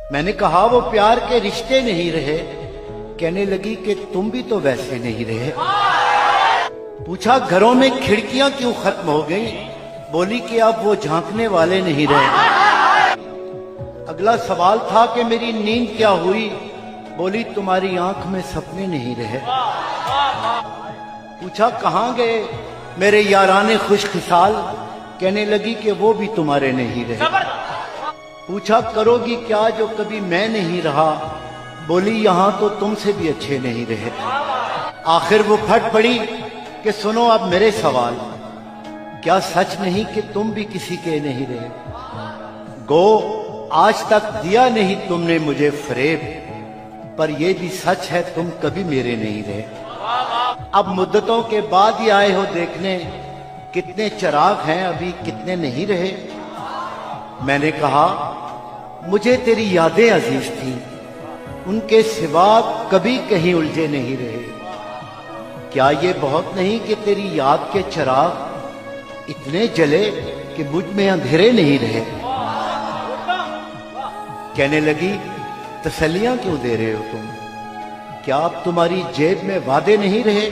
मैंने कहा वो प्यार के रिश्ते नहीं रहे। कहने लगी कि तुम भी तो वैसे नहीं रहे। पूछा घरों में खिड़कियां क्यों खत्म हो गई? बोली कि अब वो झांकने वाले नहीं रहे। अगला सवाल था कि मेरी नींद क्या हुई? बोली तुम्हारी आंख में सपने नहीं रहे। पूछा कहां गए मेरे याराने खुशखिसाल? कहने लगी कि वो भी तुम्हारे नहीं रहे। पूछा करोगी क्या जो कभी मैं नहीं रहा? बोली यहां तो तुमसे भी अच्छे नहीं रहे। आखिर वो फट पड़ी कि सुनो अब मेरे सवाल, क्या सच नहीं कि तुम भी किसी के नहीं रहे? गो आज तक दिया नहीं तुमने मुझे फरेब, पर यह भी सच है तुम कभी मेरे नहीं रहे। अब मुद्दतों के बाद ही आए हो देखने, कितने चिराग हैं अभी कितने नहीं रहे। मैंने कहा मुझे तेरी यादें अजीज थी, उनके सिवा कभी कहीं उलझे नहीं रहे। क्या ये बहुत नहीं कि तेरी याद के चिराग इतने जले कि मुझ में अंधेरे नहीं रहे? कहने लगी तसल्लियां क्यों दे रहे हो तुम? क्या अब तुम्हारी जेब में वादे नहीं रहे?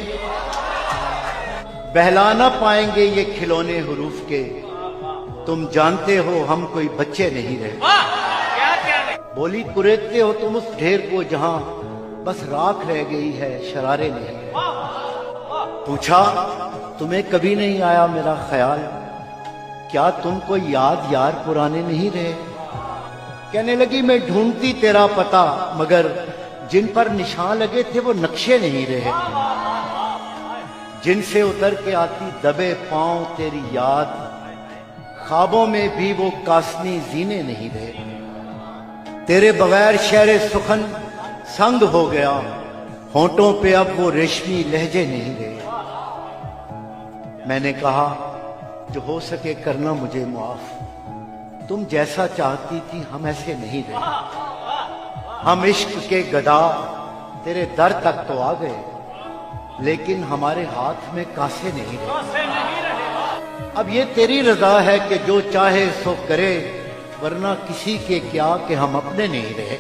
बहला ना पाएंगे ये खिलौने हुरूफ के, तुम जानते हो हम कोई बच्चे नहीं रहे। बोली कुरेदते हो तुम उस ढेर को जहां बस राख रह गई है, शरारे नहीं। पूछा तुम्हें कभी नहीं आया मेरा ख्याल? क्या तुमको याद यार पुराने नहीं रहे? कहने लगी मैं ढूंढती तेरा पता, मगर जिन पर निशान लगे थे वो नक्शे नहीं रहे। जिनसे उतर के आती दबे पांव तेरी याद, ख्वाबों में भी वो कासनी जीने नहीं रहे। तेरे बगैर शहर सुखन संग हो गया, होंठों पे अब वो रेशमी लहजे नहीं रहे। मैंने कहा जो हो सके करना मुझे माफ, तुम जैसा चाहती थी हम ऐसे नहीं रहे। हम इश्क के गदा तेरे दर तक तो आ गए, लेकिन हमारे हाथ में कासे नहीं रहे। अब ये तेरी रजा है कि जो चाहे सो करे, वरना किसी के क्या कि हम अपने नहीं रहे।